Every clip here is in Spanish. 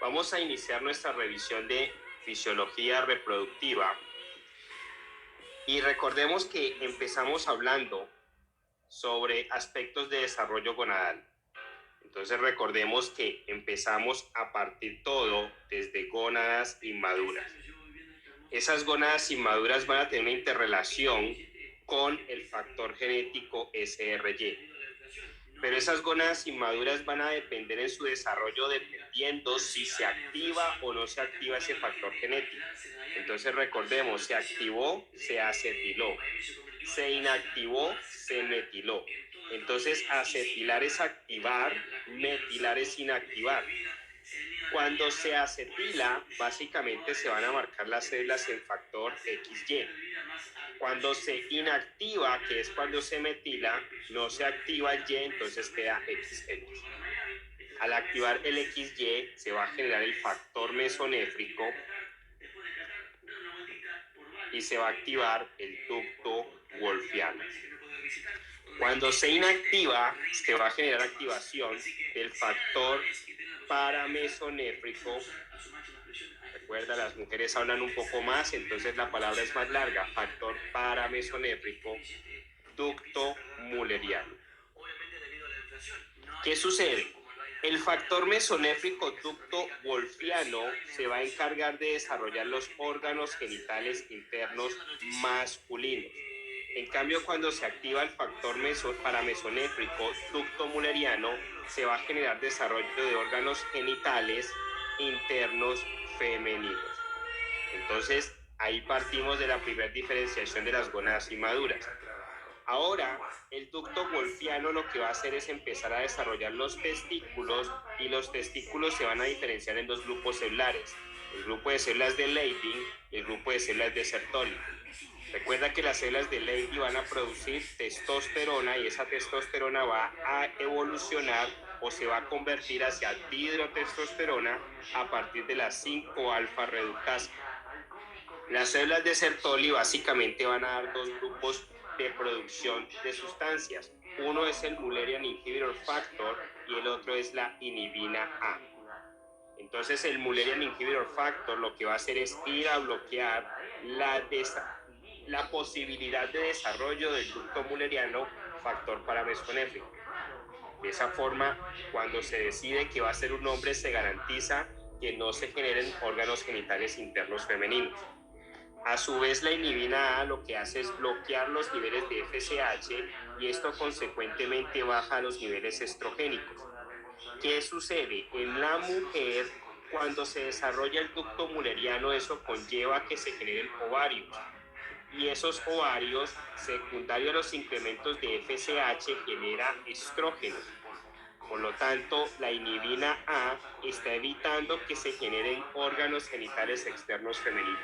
Vamos a iniciar nuestra revisión de fisiología reproductiva y recordemos que empezamos hablando sobre aspectos de desarrollo gonadal. Entonces recordemos que empezamos a partir todo desde gónadas inmaduras. Esas gónadas inmaduras van a tener una interrelación con el factor genético SRY. Pero esas gónadas inmaduras van a depender en su desarrollo dependiendo si se activa o no se activa ese factor genético. Entonces recordemos, se activó, se acetiló, se inactivó, se metiló. Entonces acetilar es activar, metilar es inactivar. Cuando se acetila, básicamente se van a marcar las células en factor XY. Cuando se inactiva, que es cuando se metila, no se activa el Y, entonces queda XX. Al activar el XY, se va a generar el factor mesonéfrico y se va a activar el ducto wolffiano. Cuando se inactiva, se va a generar activación del factor paramesonéfrico. Recuerda, las mujeres hablan un poco más, entonces la palabra es más larga. Factor paramesonéfrico, ducto mulleriano. ¿Qué sucede? El factor mesonéfrico ducto wolffiano se va a encargar de desarrollar los órganos genitales internos masculinos. En cambio, cuando se activa el factor paramesonéfrico ducto mulleriano, se va a generar desarrollo de órganos genitales internos femeninos. Entonces, ahí partimos de la primera diferenciación de las gónadas inmaduras. Ahora, el ducto wolffiano lo que va a hacer es empezar a desarrollar los testículos, y los testículos se van a diferenciar en dos grupos celulares: el grupo de células de Leydig y el grupo de células de Sertoli. Recuerda que las células de Leydig van a producir testosterona y esa testosterona va a evolucionar o se va a convertir hacia dihidrotestosterona a partir de la 5-alfa reductasa. Las células de Sertoli básicamente van a dar dos grupos de producción de sustancias. Uno es el Mullerian Inhibitor Factor y el otro es la inhibina A. Entonces el Mullerian Inhibitor Factor lo que va a hacer es ir a bloquear la posibilidad de desarrollo del ducto mulleriano factor paramesonéfrico. De esa forma, cuando se decide que va a ser un hombre, se garantiza que no se generen órganos genitales internos femeninos. A su vez, la inhibina A lo que hace es bloquear los niveles de FSH y esto consecuentemente baja los niveles estrogénicos. ¿Qué sucede? En la mujer, cuando se desarrolla el ducto mulleriano, eso conlleva que se generen ovarios. Y esos ovarios, secundario a los incrementos de FSH, genera estrógenos. Por lo tanto, la inhibina A está evitando que se generen órganos genitales externos femeninos.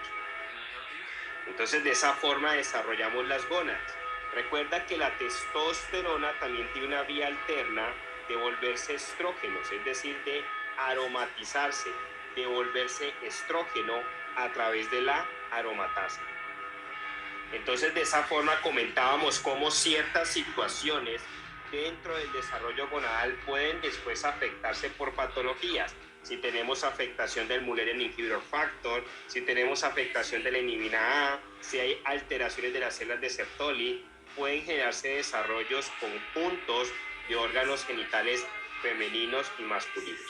Entonces, de esa forma desarrollamos las gónadas. Recuerda que la testosterona también tiene una vía alterna de volverse estrógenos, es decir, de aromatizarse, de volverse estrógeno a través de la aromatasa. Entonces, de esa forma comentábamos cómo ciertas situaciones dentro del desarrollo gonadal pueden después afectarse por patologías. Si tenemos afectación del Mullerian Inhibitor Factor, si tenemos afectación de la inhibina A, si hay alteraciones de las células de Sertoli, pueden generarse desarrollos conjuntos de órganos genitales femeninos y masculinos.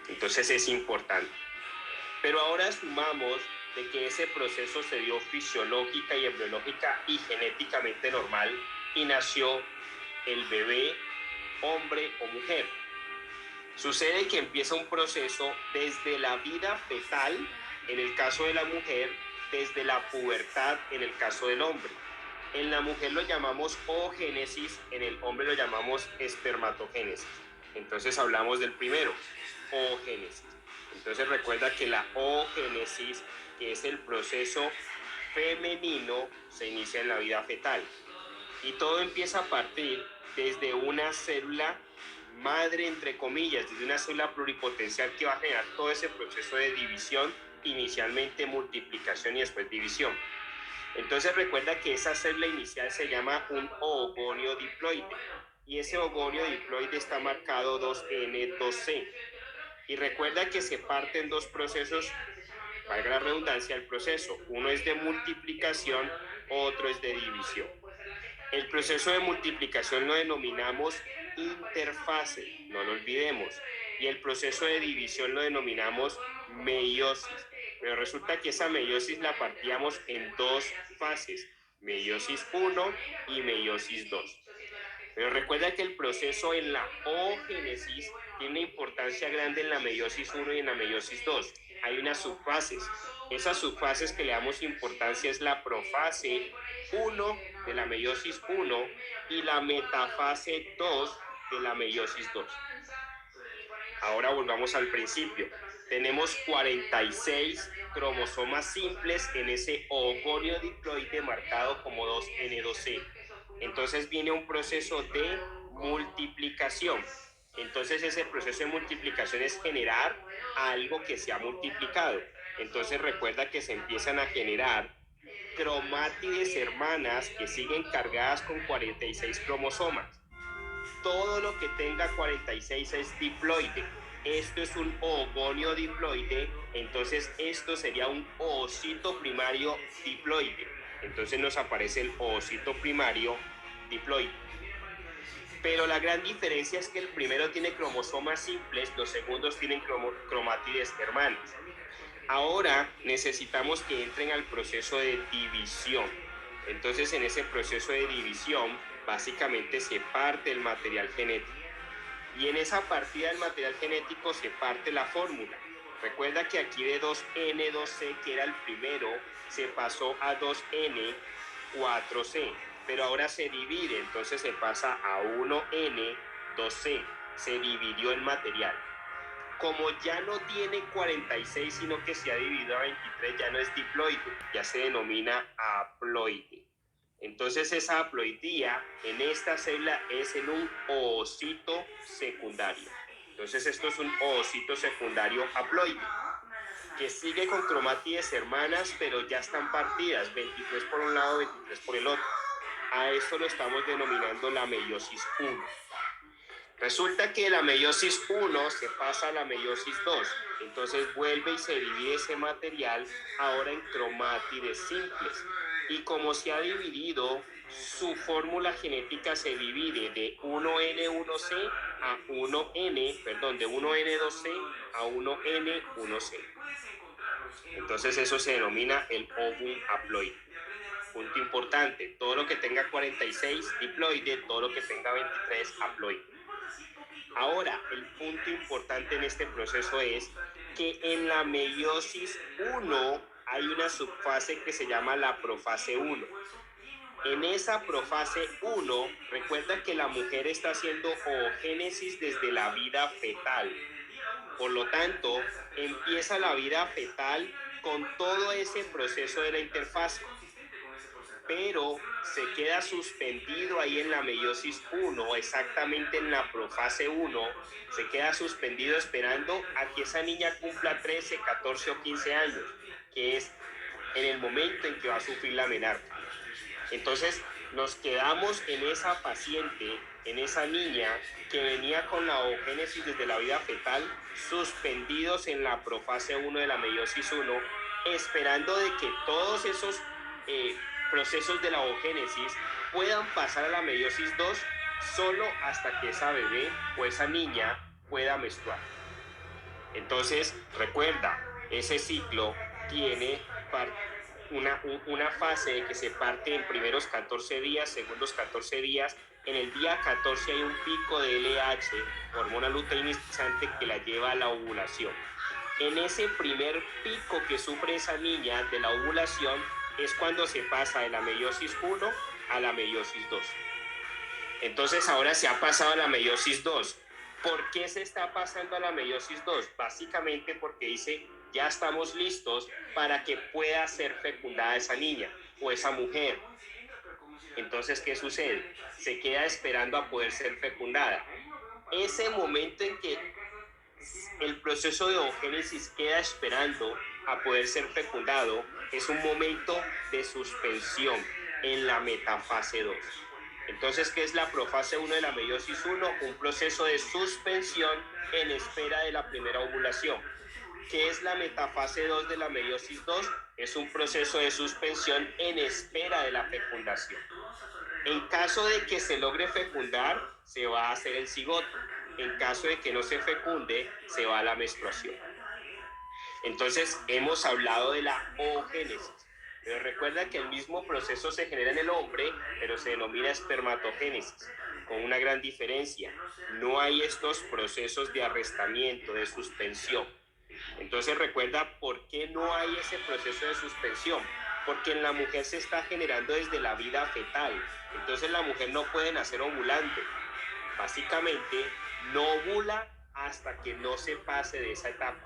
Entonces es importante. Pero ahora asumamos de que ese proceso se dio fisiológica y embriológica y genéticamente normal y nació el bebé, hombre o mujer. Sucede que empieza un proceso desde la vida fetal, en el caso de la mujer, desde la pubertad, en el caso del hombre. En la mujer lo llamamos oogénesis, en el hombre lo llamamos espermatogénesis. Entonces hablamos del primero, oogénesis. Entonces recuerda que la oogénesis, que es el proceso femenino, se inicia en la vida fetal. Y todo empieza a partir desde una célula madre, entre comillas, desde una célula pluripotencial que va a generar todo ese proceso de división, inicialmente multiplicación y después división. Entonces recuerda que esa célula inicial se llama un oogonio diploide y ese oogonio diploide está marcado 2N, 2C. Y recuerda que se parten dos procesos, valga la redundancia, el proceso. Uno es de multiplicación, otro es de división. El proceso de multiplicación lo denominamos interfase, no lo olvidemos. Y el proceso de división lo denominamos meiosis. Pero resulta que esa meiosis la partíamos en dos fases, meiosis 1 y meiosis 2. Pero recuerda que el proceso en la oogénesis tiene una importancia grande en la meiosis 1 y en la meiosis 2. Hay unas subfases. Esas subfases que le damos importancia es la profase 1 de la meiosis 1 y la metafase 2 de la meiosis 2. Ahora volvamos al principio. Tenemos 46 cromosomas simples en ese oogonio diploide marcado como 2N2C. Entonces viene un proceso de multiplicación. Entonces ese proceso de multiplicación es generar algo que se ha multiplicado. Entonces recuerda que se empiezan a generar cromátides hermanas que siguen cargadas con 46 cromosomas. Todo lo que tenga 46 es diploide. Esto es un oogonio diploide, entonces esto sería un oocito primario diploide. Entonces nos aparece el oocito primario diploide. Pero la gran diferencia es que el primero tiene cromosomas simples, los segundos tienen cromátides hermanas. Ahora necesitamos que entren al proceso de división. Entonces en ese proceso de división básicamente se parte el material genético. Y en esa partida del material genético se parte la fórmula. Recuerda que aquí de 2N2C, que era el primero, se pasó a 2N4C. Pero ahora se divide, entonces se pasa a 1N2C. Se dividió el material. Como ya no tiene 46, sino que se ha dividido a 23, ya no es diploide, ya se denomina haploide. Entonces esa haploidía en esta célula es en un oocito secundario. Entonces esto es un oocito secundario haploide, que sigue con cromátides hermanas, pero ya están partidas, 23 por un lado, 23 por el otro. A esto lo estamos denominando la meiosis 1. Resulta que la meiosis 1 se pasa a la meiosis 2, entonces vuelve y se divide ese material ahora en cromátides simples. Y como se ha dividido, su fórmula genética se divide de 1N1C a 1N2C a 1N1C. Entonces eso se denomina el óvulo haploide. Punto importante, todo lo que tenga 46 diploide, todo lo que tenga 23 haploide. Ahora, el punto importante en este proceso es que en la meiosis 1 hay una subfase que se llama la profase 1. En esa profase 1, recuerda que la mujer está haciendo oogénesis desde la vida fetal. Por lo tanto, empieza la vida fetal con todo ese proceso de la interfase. Pero se queda suspendido ahí en la meiosis 1, exactamente en la profase 1, se queda suspendido esperando a que esa niña cumpla 13, 14 o 15 años, que es en el momento en que va a sufrir la menarca. Entonces nos quedamos en esa paciente, en esa niña que venía con la oogénesis desde la vida fetal, suspendidos en la profase 1 de la meiosis 1, esperando de que todos esos procesos de la oogénesis puedan pasar a la meiosis 2 solo hasta que esa bebé o esa niña pueda menstruar. Entonces, recuerda, ese ciclo tiene una fase que se parte en primeros 14 días, segundos 14 días. En el día 14 hay un pico de LH, hormona luteinizante, que la lleva a la ovulación. En ese primer pico que sufre esa niña de la ovulación es cuando se pasa de la meiosis 1 a la meiosis 2. Entonces ahora se ha pasado a la meiosis 2. ¿Por qué se está pasando a la meiosis 2? Básicamente porque dice, ya estamos listos para que pueda ser fecundada esa niña o esa mujer. Entonces, ¿qué sucede? Se queda esperando a poder ser fecundada. Ese momento en que el proceso de oogénesis queda esperando a poder ser fecundado es un momento de suspensión en la metafase 2. Entonces, ¿qué es la profase 1 de la meiosis 1? Un proceso de suspensión en espera de la primera ovulación. ¿Qué es la metafase 2 de la meiosis 2? Es un proceso de suspensión en espera de la fecundación. En caso de que se logre fecundar, se va a hacer el cigoto. En caso de que no se fecunde, se va a la menstruación. Entonces, hemos hablado de la oogénesis. Pero recuerda que el mismo proceso se genera en el hombre, pero se denomina espermatogénesis, con una gran diferencia. No hay estos procesos de arrestamiento, de suspensión. Entonces recuerda por qué no hay ese proceso de suspensión. Porque en la mujer se está generando desde la vida fetal. Entonces la mujer no puede nacer ovulante. Básicamente no ovula hasta que no se pase de esa etapa.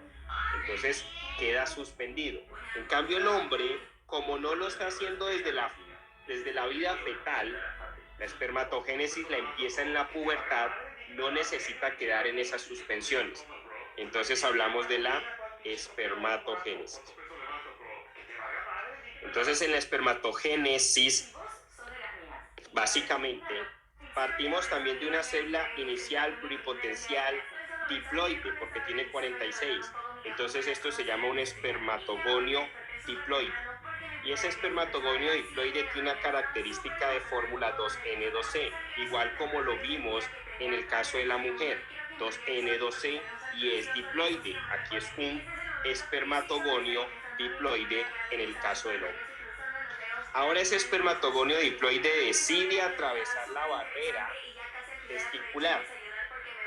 Entonces queda suspendido. En cambio el hombre, como no lo está haciendo desde la vida fetal, la espermatogénesis la empieza en la pubertad, no necesita quedar en esas suspensiones. Entonces hablamos de la espermatogénesis. Entonces en la espermatogénesis, básicamente, partimos también de una célula inicial pluripotencial diploide, porque tiene 46. Entonces esto se llama un espermatogonio diploide. Y ese espermatogonio diploide tiene una característica de fórmula 2N2C, igual como lo vimos en el caso de la mujer, 2N2C, y es diploide. Aquí es un espermatogonio diploide en el caso del hombre. Ahora ese espermatogonio diploide decide atravesar la barrera testicular.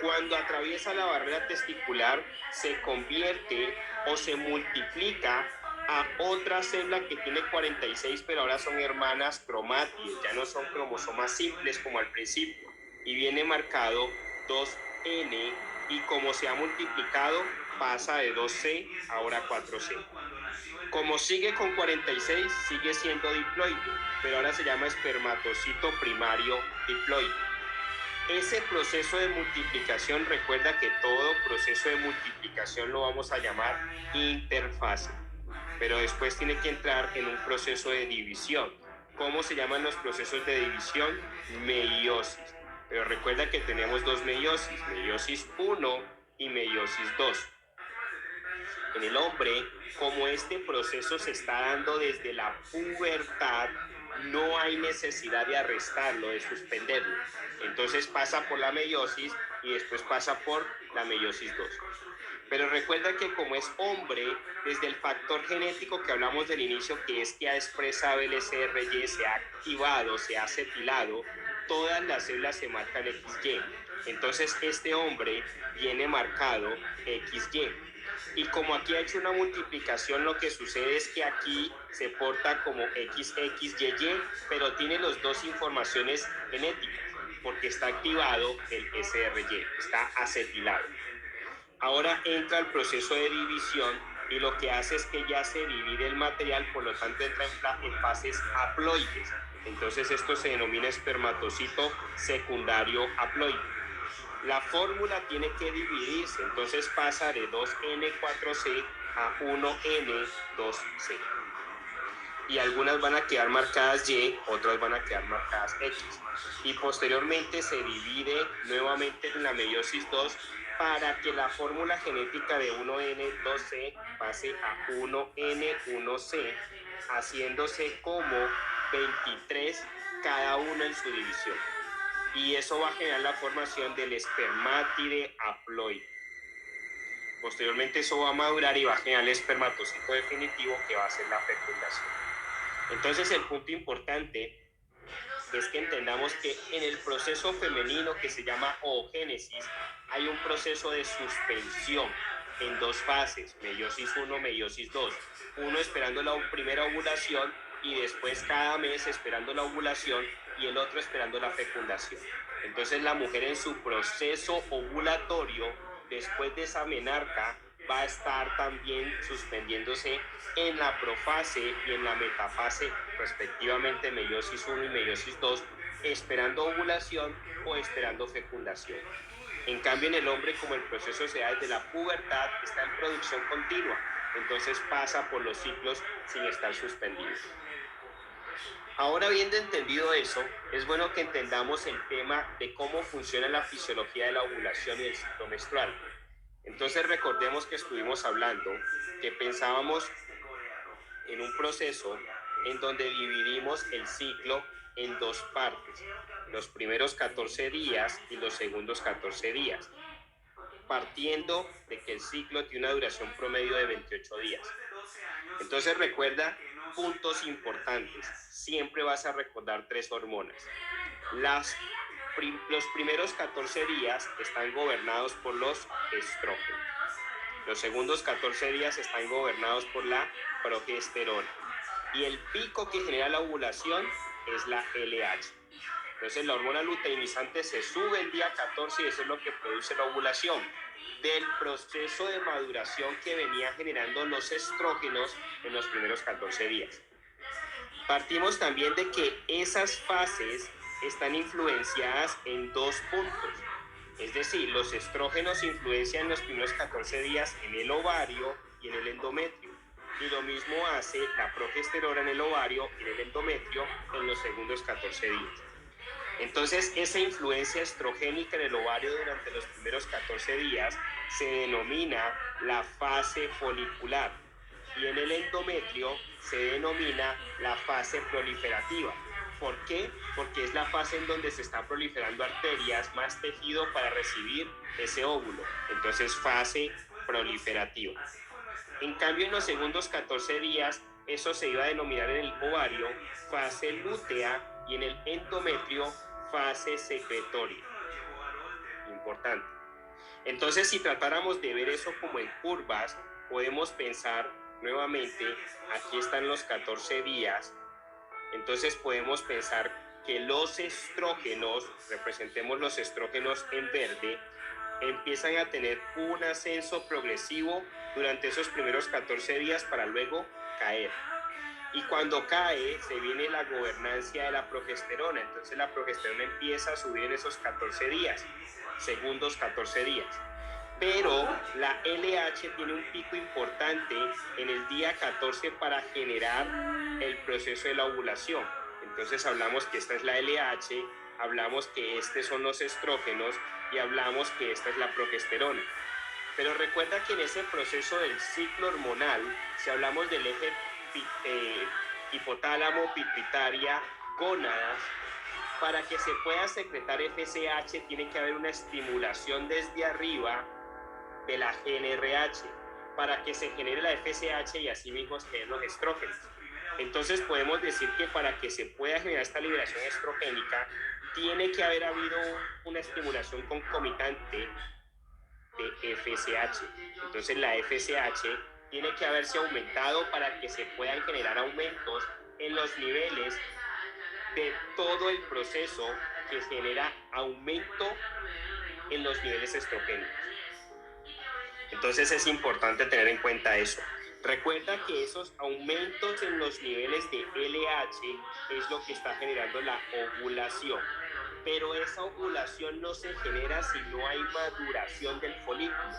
Cuando atraviesa la barrera testicular, se convierte o se multiplica a otra célula que tiene 46, pero ahora son hermanas cromátides, ya no son cromosomas simples como al principio. Y viene marcado 2N, y como se ha multiplicado, pasa de 2C ahora 4C. Como sigue con 46, sigue siendo diploide, pero ahora se llama espermatocito primario diploide. Ese proceso de multiplicación, recuerda que todo proceso de multiplicación lo vamos a llamar interfase, pero después tiene que entrar en un proceso de división. ¿Cómo se llaman los procesos de división? Meiosis. Pero recuerda que tenemos dos meiosis, meiosis 1 y meiosis 2. En el hombre, como este proceso se está dando desde la pubertad, no hay necesidad de arrestarlo, de suspenderlo. Entonces pasa por la meiosis y después pasa por la meiosis 2. Pero recuerda que como es hombre, desde el factor genético que hablamos del inicio, que es que ha expresado el SRY, se ha activado, se ha acetilado, todas las células se marcan XY. Entonces este hombre viene marcado XY. Y como aquí ha hecho una multiplicación, lo que sucede es que aquí se porta como XXYY, pero tiene las dos informaciones genéticas, porque está activado el SRY, está acetilado. Ahora entra el proceso de división y lo que hace es que ya se divide el material, por lo tanto entra en fases haploides. Entonces esto se denomina espermatocito secundario haploide. La fórmula tiene que dividirse, entonces pasa de 2N4C a 1N2C. Y algunas van a quedar marcadas Y, otras van a quedar marcadas X. Y posteriormente se divide nuevamente en la meiosis 2 para que la fórmula genética de 1N2C pase a 1N1C, haciéndose como 23 cada uno en su división. Y eso va a generar la formación del espermátide haploide. Posteriormente eso va a madurar y va a generar el espermatocito definitivo, que va a ser la fecundación. Entonces el punto importante es que entendamos que en el proceso femenino, que se llama oogénesis, hay un proceso de suspensión en dos fases, meiosis 1, meiosis 2. Uno esperando la primera ovulación y después cada mes esperando la ovulación, y el otro esperando la fecundación. Entonces la mujer en su proceso ovulatorio, después de esa menarca, va a estar también suspendiéndose en la profase y en la metafase, respectivamente meiosis 1 y meiosis 2, esperando ovulación o esperando fecundación. En cambio en el hombre, como el proceso se da desde la pubertad, está en producción continua, entonces pasa por los ciclos sin estar suspendido. Ahora, habiendo entendido eso, es bueno que entendamos el tema de cómo funciona la fisiología de la ovulación y el ciclo menstrual. Entonces recordemos que estuvimos hablando que pensábamos en un proceso en donde dividimos el ciclo en dos partes, los primeros 14 días y los segundos 14 días, partiendo de que el ciclo tiene una duración promedio de 28 días. Entonces recuerda puntos importantes, siempre vas a recordar tres hormonas. Los primeros 14 días están gobernados por los estrógenos. Los segundos 14 días están gobernados por la progesterona. Y el pico que genera la ovulación es la LH. Entonces la hormona luteinizante se sube el día 14 y eso es lo que produce la ovulación. Del proceso de maduración que venía generando los estrógenos en los primeros 14 días. Partimos también de que esas fases están influenciadas en dos puntos. Es decir, los estrógenos influencian los primeros 14 días en el ovario y en el endometrio. Y lo mismo hace la progesterona en el ovario y en el endometrio en los segundos 14 días. Entonces, esa influencia estrogénica en el ovario durante los primeros 14 días se denomina la fase folicular y en el endometrio se denomina la fase proliferativa. ¿Por qué? Porque es la fase en donde se están proliferando arterias, más tejido para recibir ese óvulo. Entonces, fase proliferativa. En cambio, en los segundos 14 días, eso se iba a denominar en el ovario fase lútea y en el endometrio fase secretoria. Importante. Entonces, si tratáramos de ver eso como en curvas, podemos pensar nuevamente, aquí están los 14 días, entonces podemos pensar que los estrógenos, representemos los estrógenos en verde, empiezan a tener un ascenso progresivo durante esos primeros 14 días para luego caer. Y cuando cae, se viene la gobernancia de la progesterona. Entonces la progesterona empieza a subir en esos 14 días, segundos 14 días. Pero la LH tiene un pico importante en el día 14 para generar el proceso de la ovulación. Entonces hablamos que esta es la LH, hablamos que estos son los estrógenos y hablamos que esta es la progesterona. Pero recuerda que en ese proceso del ciclo hormonal, si hablamos del eje hipotálamo, pituitaria, gónadas, para que se pueda secretar FSH tiene que haber una estimulación desde arriba de la GnRH para que se genere la FSH y así mismo se generen los estrógenos. Entonces podemos decir que para que se pueda generar esta liberación estrogénica tiene que haber habido una estimulación concomitante de FSH. Entonces la FSH tiene que haberse aumentado para que se puedan generar aumentos en los niveles de todo el proceso que genera aumento en los niveles estrogénicos. Entonces es importante tener en cuenta eso. Recuerda que esos aumentos en los niveles de LH es lo que está generando la ovulación. Pero esa ovulación no se genera si no hay maduración del folículo.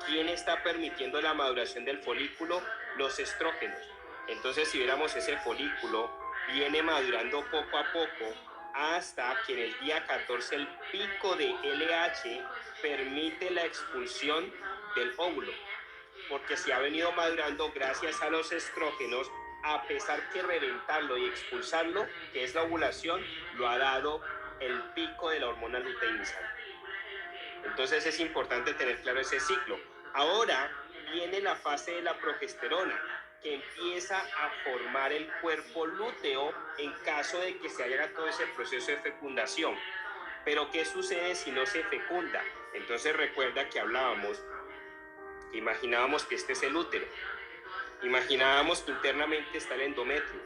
¿Quién está permitiendo la maduración del folículo? Los estrógenos. Entonces, si viéramos ese folículo, viene madurando poco a poco hasta que en el día 14 el pico de LH permite la expulsión del óvulo. Porque se ha venido madurando gracias a los estrógenos, a pesar que reventarlo y expulsarlo, que es la ovulación, lo ha dado el pico de la hormona luteinizante. Entonces es importante tener claro ese ciclo. Ahora viene la fase de la progesterona, que empieza a formar el cuerpo lúteo en caso de que se haga todo ese proceso de fecundación. Pero ¿qué sucede si no se fecunda? Entonces recuerda que hablábamos, que imaginábamos que este es el útero, imaginábamos que internamente está el endometrio,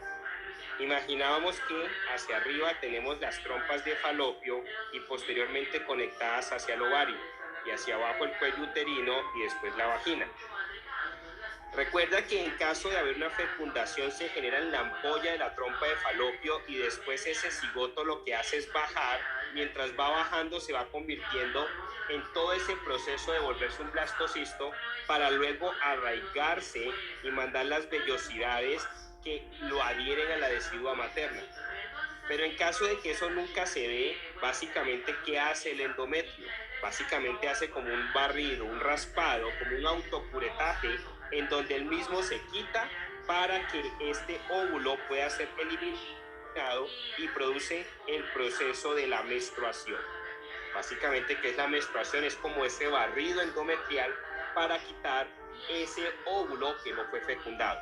imaginábamos que hacia arriba tenemos las trompas de falopio y posteriormente conectadas hacia el ovario y hacia abajo el cuello uterino y después la vagina. Recuerda que en caso de haber una fecundación se genera en la ampolla de la trompa de falopio y después ese cigoto lo que hace es bajar, mientras va bajando se va convirtiendo en todo ese proceso de volverse un blastocisto para luego arraigarse y mandar las vellosidades que lo adhieren a la decidua materna. Pero en caso de que eso nunca se dé, básicamente, ¿qué hace el endometrio? Básicamente hace como un barrido, un raspado, como un autocuretaje, en donde él mismo se quita para que este óvulo pueda ser eliminado y produce el proceso de la menstruación. Básicamente, ¿qué es la menstruación? Es como ese barrido endometrial para quitar ese óvulo que no fue fecundado.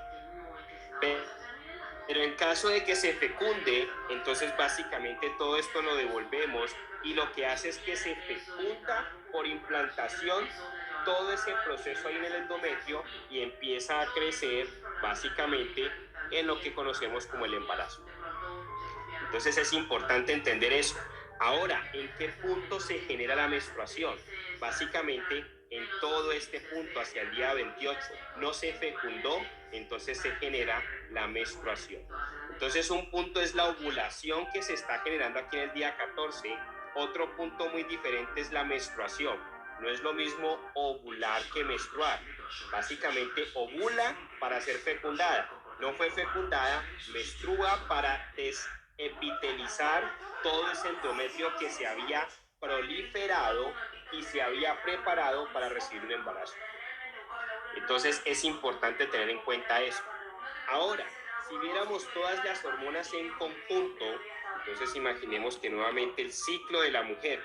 Pero en caso de que se fecunde, entonces básicamente todo esto lo devolvemos y lo que hace es que se fecunda por implantación todo ese proceso ahí en el endometrio y empieza a crecer básicamente en lo que conocemos como el embarazo. Entonces es importante entender eso. Ahora, ¿en qué punto se genera la menstruación? Básicamente en todo este punto hacia el día 28 no se fecundó, entonces se genera la menstruación. Entonces un punto es la ovulación que se está generando aquí en el día 14. Otro punto muy diferente es la menstruación. No es lo mismo ovular que menstruar. Básicamente ovula para ser fecundada. No fue fecundada, menstrua para epitelizar todo ese endometrio que se había proliferado y se había preparado para recibir un embarazo. Entonces es importante tener en cuenta eso. Ahora, si viéramos todas las hormonas en conjunto, entonces imaginemos que nuevamente el ciclo de la mujer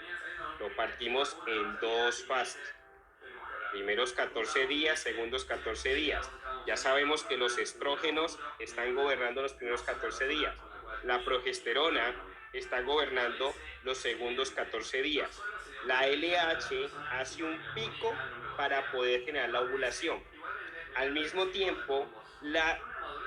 lo partimos en dos fases. Primeros 14 días, segundos 14 días. Ya sabemos que los estrógenos están gobernando los primeros 14 días. La progesterona está gobernando los segundos 14 días. La LH hace un pico para poder generar la ovulación. Al mismo tiempo,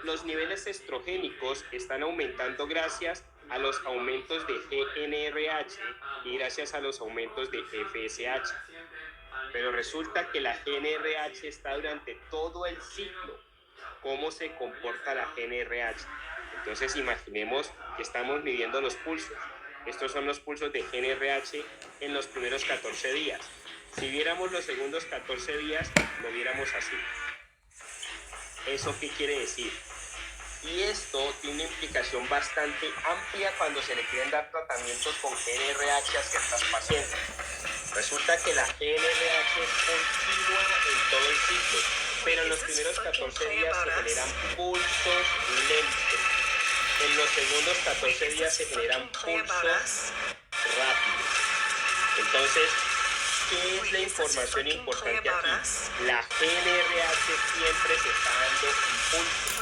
los niveles estrogénicos están aumentando gracias a los aumentos de GnRH y gracias a los aumentos de FSH. Pero resulta que la GnRH está durante todo el ciclo. ¿Cómo se comporta la GnRH? Entonces imaginemos que estamos midiendo los pulsos. Estos son los pulsos de GnRH en los primeros 14 días. Si viéramos los segundos 14 días, lo viéramos así. ¿Eso qué quiere decir? Y esto tiene una implicación bastante amplia cuando se le quieren dar tratamientos con GnRH a ciertas pacientes. Resulta que la GnRH es continua en todo el ciclo, pero en los primeros 14 días se generan pulsos lentos. En los segundos 14 días se generan pulsos rápidos. Entonces, ¿qué es la información importante aquí? La GnRH siempre se está dando impulso.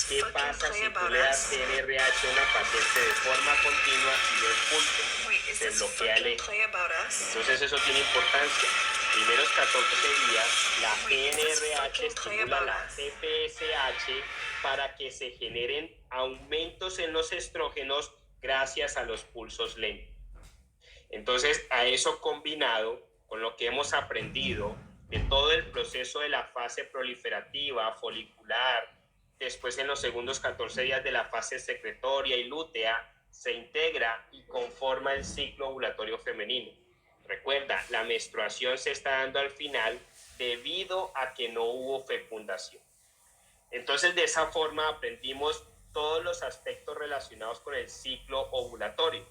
¿Qué pasa si tú le das GnRH a una paciente de forma continua y el pulso se bloquea el eje? Entonces eso tiene importancia. Primeros 14 días, la GnRH estimula la TPSH para que se generen aumentos en los estrógenos gracias a los pulsos lentos. Entonces, a eso combinado con lo que hemos aprendido de todo el proceso de la fase proliferativa, folicular, después en los segundos 14 días de la fase secretoria y lútea, se integra y conforma el ciclo ovulatorio femenino. Recuerda, la menstruación se está dando al final debido a que no hubo fecundación. Entonces, de esa forma aprendimos todos los aspectos relacionados con el ciclo ovulatorio.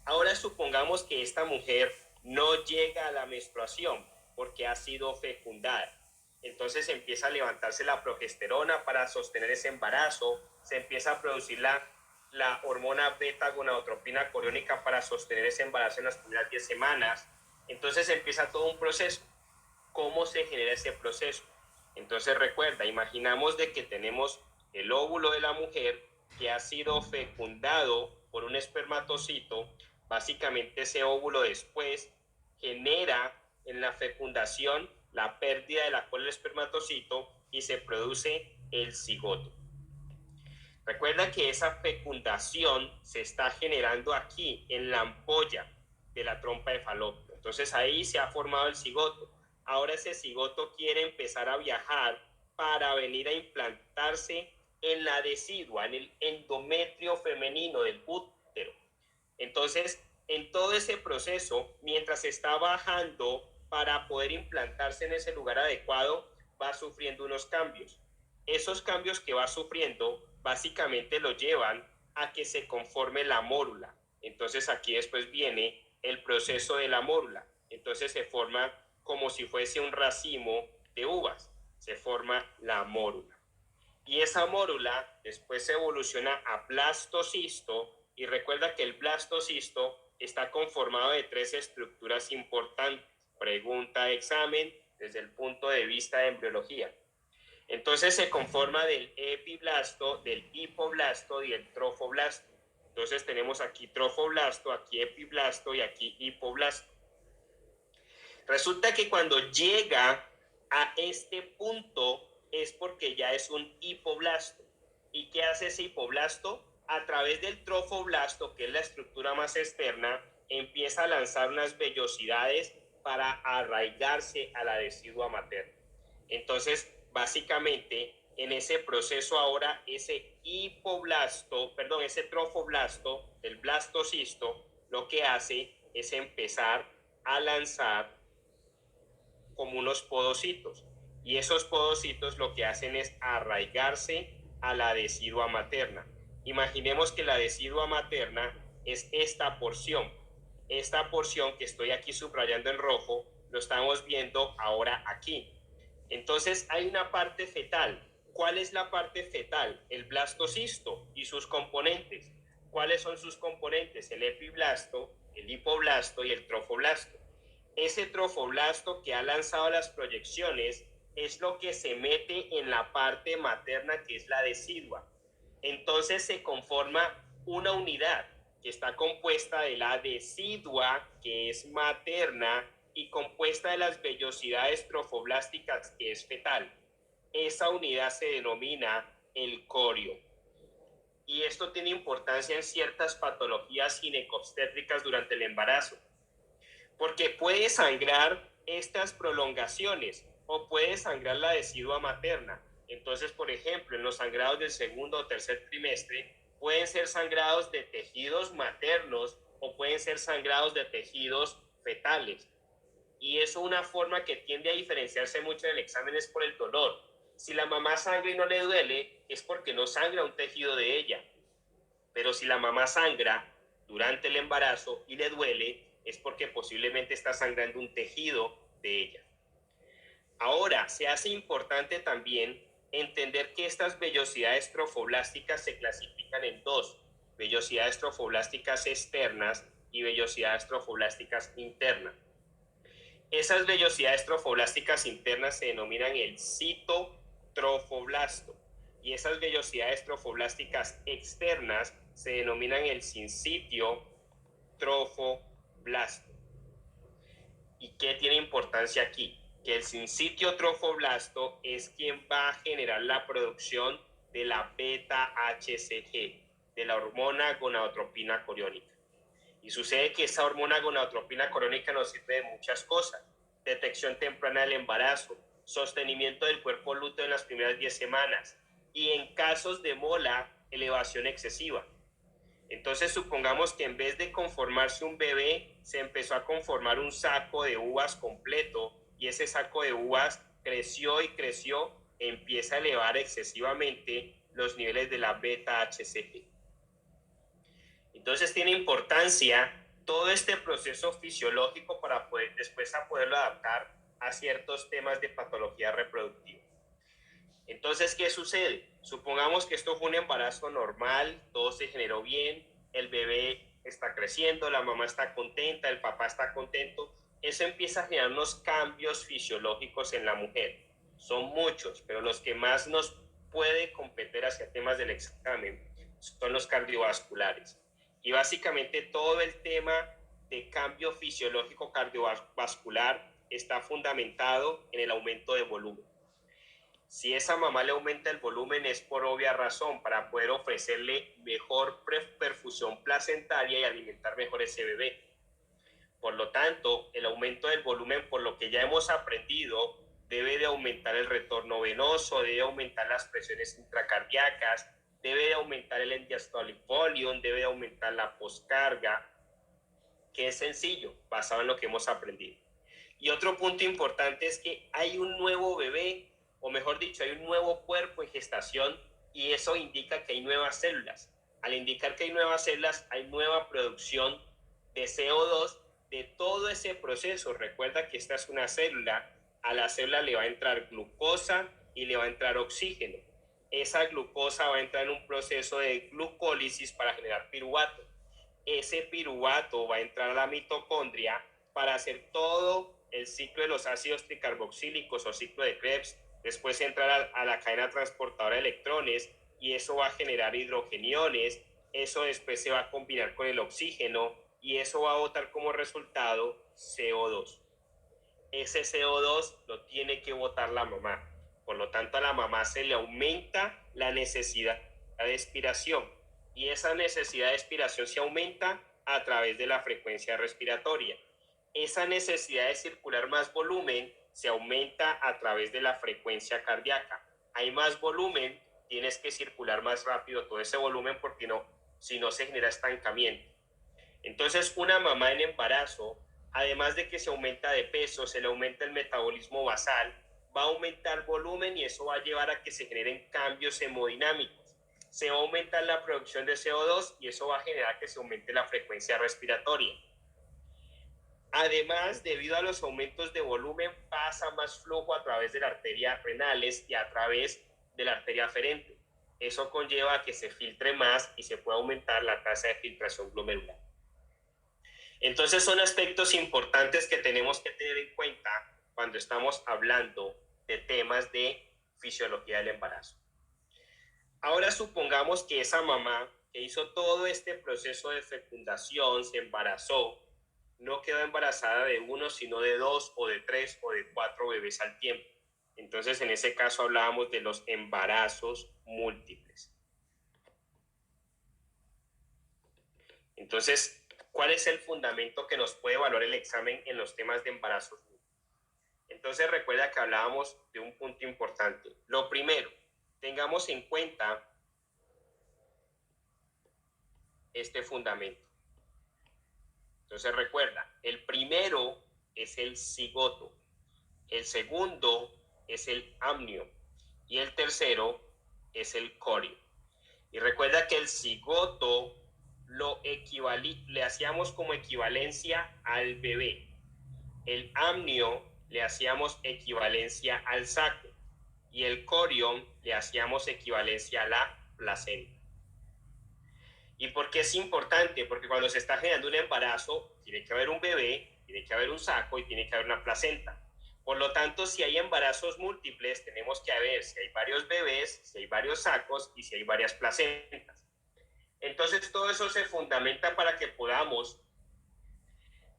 Ahora supongamos que esta mujer no llega a la menstruación porque ha sido fecundada. Entonces empieza a levantarse la progesterona para sostener ese embarazo, se empieza a producir la hormona beta-gonadotropina coriónica para sostener ese embarazo en las primeras 10 semanas. Entonces empieza todo un proceso. ¿Cómo se genera ese proceso? Entonces recuerda, imaginamos de que tenemos el óvulo de la mujer que ha sido fecundado por un espermatocito. Básicamente ese óvulo después genera en la fecundación la pérdida de la cola del espermatocito y se produce el cigoto. Recuerda que esa fecundación se está generando aquí en la ampolla de la trompa de falopio. Entonces ahí se ha formado el cigoto. Ahora ese cigoto quiere empezar a viajar para venir a implantarse en la decidua, en el endometrio femenino del útero. Entonces, en todo ese proceso, mientras está bajando para poder implantarse en ese lugar adecuado, va sufriendo unos cambios. Esos cambios que va sufriendo básicamente lo llevan a que se conforme la mórula. Entonces aquí después viene el proceso de la mórula. Entonces se forma como si fuese un racimo de uvas. Se forma la mórula. Y esa mórula después se evoluciona a blastocisto, y recuerda que el blastocisto está conformado de 3 estructuras importantes. Pregunta de examen desde el punto de vista de embriología. Entonces se conforma del epiblasto, del hipoblasto y el trofoblasto. Entonces tenemos aquí trofoblasto, aquí epiblasto y aquí hipoblasto. Resulta que cuando llega a este punto es porque ya es un hipoblasto. ¿Y qué hace ese hipoblasto? A través del trofoblasto, que es la estructura más externa, empieza a lanzar unas vellosidades para arraigarse a la decidua materna. Entonces, básicamente, en ese proceso ahora, ese trofoblasto del blastocisto, lo que hace es empezar a lanzar como unos podocitos. Y esos podocitos lo que hacen es arraigarse a la decidua materna. Imaginemos que la decidua materna es esta porción. Esta porción que estoy aquí subrayando en rojo, lo estamos viendo ahora aquí. Entonces hay una parte fetal. ¿Cuál es la parte fetal? El blastocisto y sus componentes. ¿Cuáles son sus componentes? El epiblasto, el hipoblasto y el trofoblasto. Ese trofoblasto que ha lanzado las proyecciones es lo que se mete en la parte materna, que es la decidua. Entonces se conforma una unidad que está compuesta de la decidua, que es materna, y compuesta de las vellosidades trofoblásticas, que es fetal. Esa unidad se denomina el corio. Y esto tiene importancia en ciertas patologías ginecobstétricas durante el embarazo, porque puede sangrar estas prolongaciones o puede sangrar la decidua materna. Entonces, por ejemplo, en los sangrados del segundo o tercer trimestre pueden ser sangrados de tejidos maternos o pueden ser sangrados de tejidos fetales. Y eso, una forma que tiende a diferenciarse mucho en el examen, es por el dolor. Si la mamá sangra y no le duele, es porque no sangra un tejido de ella. Pero si la mamá sangra durante el embarazo y le duele, es porque posiblemente está sangrando un tejido de ella. Ahora, se hace importante también entender que estas vellosidades trofoblásticas se clasifican en dos: vellosidades trofoblásticas externas y vellosidades trofoblásticas internas. Esas vellosidades trofoblásticas internas se denominan el citotrofoblasto, y esas vellosidades trofoblásticas externas se denominan el sincitio trofoblasto. ¿Y qué tiene importancia aquí? Que el sincitio trofoblasto es quien va a generar la producción de la beta-HCG, de la hormona gonadotropina coriónica. Y sucede que esa hormona gonadotropina coriónica nos sirve de muchas cosas: detección temprana del embarazo, sostenimiento del cuerpo lúteo en las primeras 10 semanas, y en casos de mola, elevación excesiva. Entonces supongamos que en vez de conformarse un bebé, se empezó a conformar un saco de uvas completo, y ese saco de uvas creció y creció, empieza a elevar excesivamente los niveles de la beta-HCG. Entonces tiene importancia todo este proceso fisiológico para poderlo adaptar a ciertos temas de patología reproductiva. Entonces, ¿qué sucede? Supongamos que esto fue un embarazo normal, todo se generó bien, el bebé está creciendo, la mamá está contenta, el papá está contento. Eso empieza a generar unos cambios fisiológicos en la mujer. Son muchos, pero los que más nos puede competir hacia temas del examen son los cardiovasculares. Y básicamente todo el tema de cambio fisiológico cardiovascular está fundamentado en el aumento de volumen. Si esa mamá le aumenta el volumen, es por obvia razón, para poder ofrecerle mejor perfusión placentaria y alimentar mejor ese bebé. Por lo tanto, el aumento del volumen, por lo que ya hemos aprendido, debe de aumentar el retorno venoso, debe aumentar las presiones intracardíacas, debe de aumentar el end diastolic volume, debe de aumentar la poscarga, que es sencillo, basado en lo que hemos aprendido. Y otro punto importante es que hay un nuevo bebé, o mejor dicho, hay un nuevo cuerpo en gestación, y eso indica que hay nuevas células. Al indicar que hay nuevas células, hay nueva producción de CO2 de todo ese proceso. Recuerda que esta es una célula. A la célula le va a entrar glucosa y le va a entrar oxígeno. Esa glucosa va a entrar en un proceso de glucólisis para generar piruvato. Ese piruvato va a entrar a la mitocondria para hacer todo el ciclo de los ácidos tricarboxílicos o ciclo de Krebs. Después entrar a la cadena transportadora de electrones y eso va a generar hidrogeniones. Eso después se va a combinar con el oxígeno y eso va a botar como resultado CO2. Ese CO2 lo tiene que botar la mamá. Por lo tanto, a la mamá se le aumenta la necesidad de expiración y esa necesidad de expiración se aumenta a través de la frecuencia respiratoria. Esa necesidad de circular más volumen se aumenta a través de la frecuencia cardíaca. Hay más volumen, tienes que circular más rápido todo ese volumen porque si no se genera estancamiento. Entonces, una mamá en embarazo, además de que se aumenta de peso, se le aumenta el metabolismo basal, va a aumentar volumen y eso va a llevar a que se generen cambios hemodinámicos. Se va a aumentar la producción de CO2 y eso va a generar que se aumente la frecuencia respiratoria. Además, debido a los aumentos de volumen, pasa más flujo a través de las arterias renales y a través de la arteria aferente. Eso conlleva a que se filtre más y se pueda aumentar la tasa de filtración glomerular. Entonces son aspectos importantes que tenemos que tener en cuenta cuando estamos hablando de temas de fisiología del embarazo. Ahora supongamos que esa mamá que hizo todo este proceso de fecundación, se embarazó, no quedó embarazada de uno, sino de 2 o de 3 o de 4 bebés al tiempo. Entonces en ese caso hablábamos de los embarazos múltiples. Entonces, ¿cuál es el fundamento que nos puede evaluar el examen en los temas de embarazos? Entonces, recuerda que hablábamos de un punto importante. Lo primero, tengamos en cuenta este fundamento. Entonces, recuerda, el primero es el cigoto, el segundo es el amnio y el tercero es el corio. Y recuerda que el cigoto le hacíamos como equivalencia al bebé. El amnio le hacíamos equivalencia al saco y el corión le hacíamos equivalencia a la placenta. ¿Y por qué es importante? Porque cuando se está generando un embarazo, tiene que haber un bebé, tiene que haber un saco y tiene que haber una placenta. Por lo tanto, si hay embarazos múltiples, tenemos que ver si hay varios bebés, si hay varios sacos y si hay varias placentas. Entonces, todo eso se fundamenta para que podamos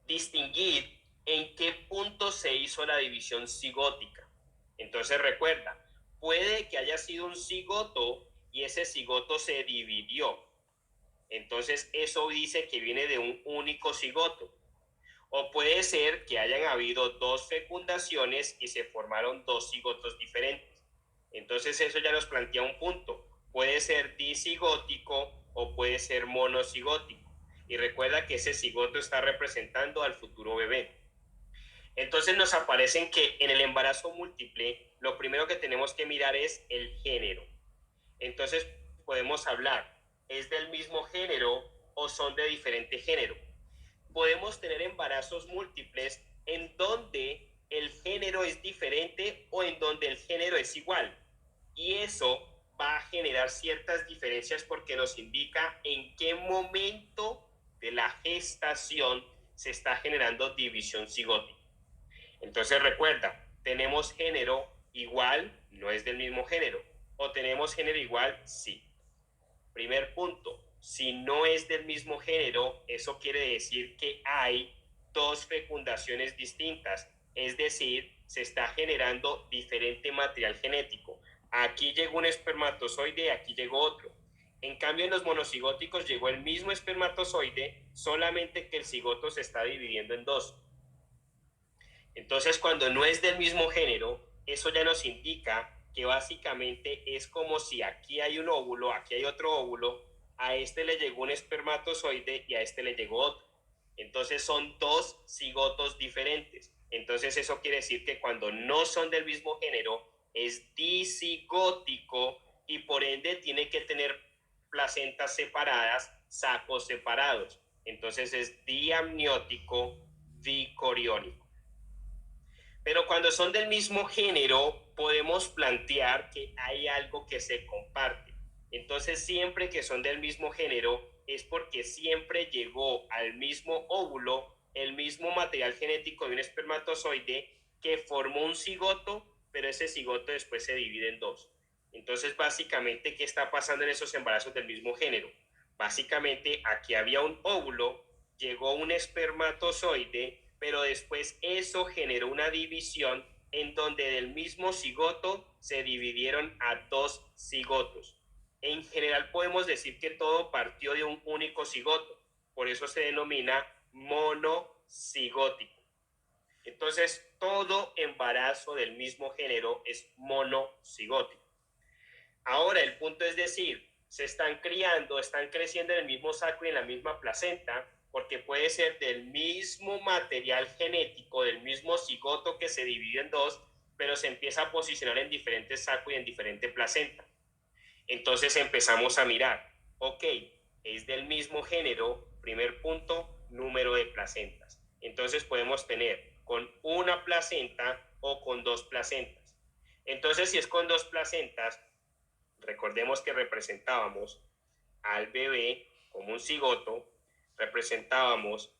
distinguir en qué punto se hizo la división cigótica. Entonces, recuerda, puede que haya sido un cigoto y ese cigoto se dividió. Entonces, eso dice que viene de un único cigoto. O puede ser que hayan habido 2 fecundaciones y se formaron 2 cigotos diferentes. Entonces, eso ya nos plantea un punto. Puede ser disigótico o puede ser monocigótico. Y recuerda que ese cigoto está representando al futuro bebé. Entonces nos aparecen que en el embarazo múltiple, lo primero que tenemos que mirar es el género. Entonces podemos hablar, ¿es del mismo género o son de diferente género? Podemos tener embarazos múltiples en donde el género es diferente o en donde el género es igual. Y eso va a generar ciertas diferencias porque nos indica en qué momento de la gestación se está generando división cigótica. Entonces recuerda, tenemos género igual, no es del mismo género. O tenemos género igual, sí. Primer punto, si no es del mismo género, eso quiere decir que hay 2 fecundaciones distintas. Es decir, se está generando diferente material genético. Aquí llegó un espermatozoide, aquí llegó otro. En cambio, en los monocigóticos llegó el mismo espermatozoide, solamente que el cigoto se está dividiendo en 2. Entonces, cuando no es del mismo género, eso ya nos indica que básicamente es como si aquí hay un óvulo, aquí hay otro óvulo, a este le llegó un espermatozoide y a este le llegó otro. Entonces son 2 cigotos diferentes. Entonces eso quiere decir que cuando no son del mismo género, es disigótico y por ende tiene que tener placentas separadas, sacos separados. Entonces es diamniótico dicoriónico. Pero cuando son del mismo género, podemos plantear que hay algo que se comparte. Entonces, siempre que son del mismo género, es porque siempre llegó al mismo óvulo el mismo material genético de un espermatozoide que formó un cigoto, pero ese cigoto después se divide en dos. Entonces, básicamente, ¿qué está pasando en esos embarazos del mismo género? Básicamente, aquí había un óvulo, llegó un espermatozoide, pero después eso generó una división en donde del mismo cigoto se dividieron a dos cigotos. En general podemos decir que todo partió de un único cigoto, por eso se denomina monocigótico. Entonces, todo embarazo del mismo género es monocigótico. Ahora, el punto es decir, se están criando, están creciendo en el mismo saco y en la misma placenta, porque puede ser del mismo material genético, del mismo cigoto que se divide en dos, pero se empieza a posicionar en diferentes sacos y en diferente placenta. Entonces empezamos a mirar, ok, es del mismo género, primer punto, número de placentas. Entonces podemos tener con una placenta o con dos placentas. Entonces, si es con dos placentas, recordemos que representábamos al bebé como un cigoto, representábamos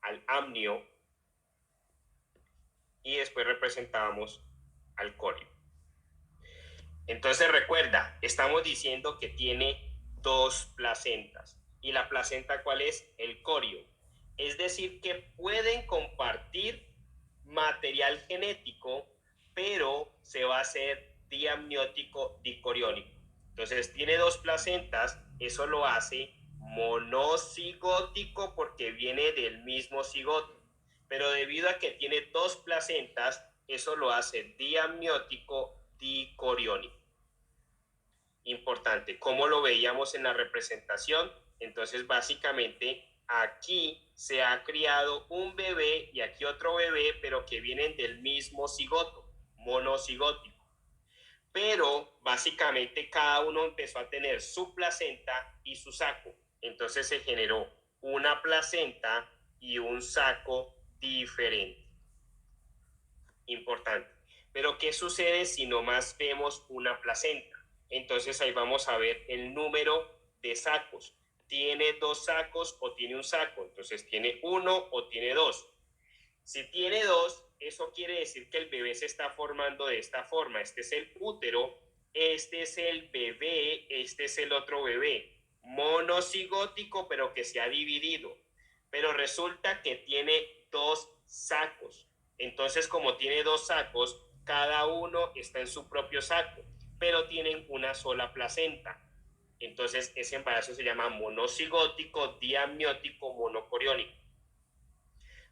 al amnio y después representábamos al corio. Entonces recuerda, estamos diciendo que tiene dos placentas. ¿Y la placenta cuál es? El corio. Es decir, que pueden compartir material genético, pero se va a hacer diamniótico dicoriónico. Entonces tiene dos placentas, eso lo hace monocigótico porque viene del mismo cigoto. Pero debido a que tiene dos placentas, eso lo hace diamniótico dicoriónico. Importante, ¿cómo lo veíamos en la representación? Entonces, básicamente, aquí se ha criado un bebé y aquí otro bebé, pero que vienen del mismo cigoto, monocigótico. Pero, básicamente, cada uno empezó a tener su placenta y su saco. Entonces, se generó una placenta y un saco diferente. Importante. Pero, ¿qué sucede si nomás vemos una placenta? Entonces ahí vamos a ver el número de sacos. ¿Tiene dos sacos o tiene un saco? Entonces tiene uno o tiene dos. Si tiene dos, eso quiere decir que el bebé se está formando de esta forma. Este es el útero, este es el bebé, este es el otro bebé. Monocigótico, pero que se ha dividido. Pero resulta que tiene dos sacos. Entonces, como tiene dos sacos, cada uno está en su propio saco, pero tienen una sola placenta. Entonces, ese embarazo se llama monocigótico, diamniótico, monocoriónico.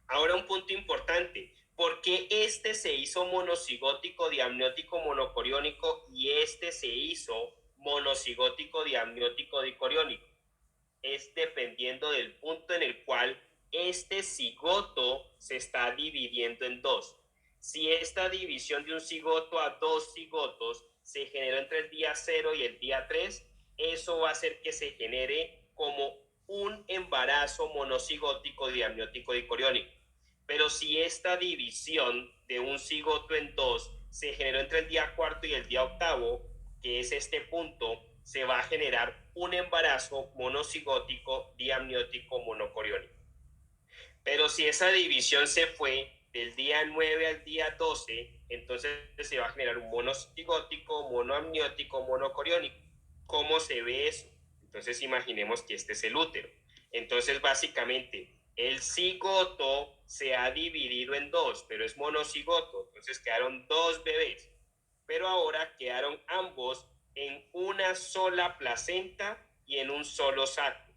Ahora un punto importante, ¿por qué este se hizo monocigótico, diamniótico, monocoriónico y este se hizo monocigótico, diamniótico, dicoriónico? Es dependiendo del punto en el cual este cigoto se está dividiendo en dos. Si esta división de un cigoto a dos cigotos se generó entre el día 0 y el día 3, eso va a hacer que se genere como un embarazo monocigótico, diamniótico, dicoriónico. Pero si esta división de un cigoto en dos se generó entre el día 4 y el día 8, que es este punto, se va a generar un embarazo monocigótico, diamniótico, monocoriónico. Pero si esa división se fue del día 9 al día 12, entonces se va a generar un monocigótico, monoamniótico, monocoriónico. ¿Cómo se ve eso? Entonces imaginemos que este es el útero. Entonces básicamente el cigoto se ha dividido en dos, pero es monocigoto. Entonces quedaron dos bebés. Pero ahora quedaron ambos en una sola placenta y en un solo saco.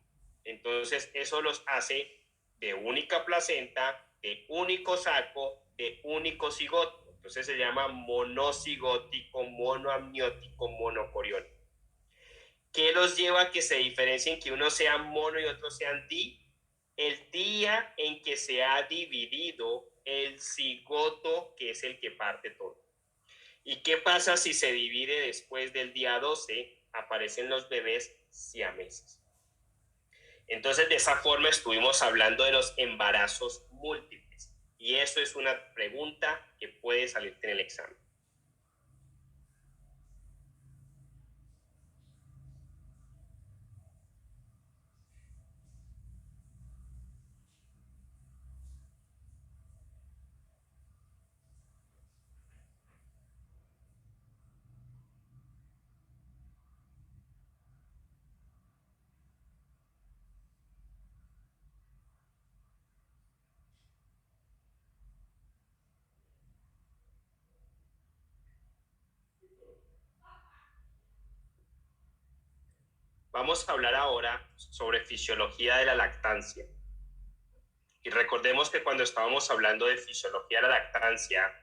Entonces eso los hace de única placenta, de único saco, de único cigoto. Entonces se llama monocigótico, monoamniótico, monocoriónico. ¿Qué los lleva a que se diferencien, que uno sea mono y otro sean di? El día en que se ha dividido el cigoto, que es el que parte todo. ¿Y qué pasa si se divide después del día 12? aparecen los bebés siameses. Entonces, de esa forma estuvimos hablando de los embarazos múltiples. Y eso es una pregunta que puede salirte en el examen. Vamos a hablar ahora sobre fisiología de la lactancia. Y recordemos que cuando estábamos hablando de fisiología de la lactancia,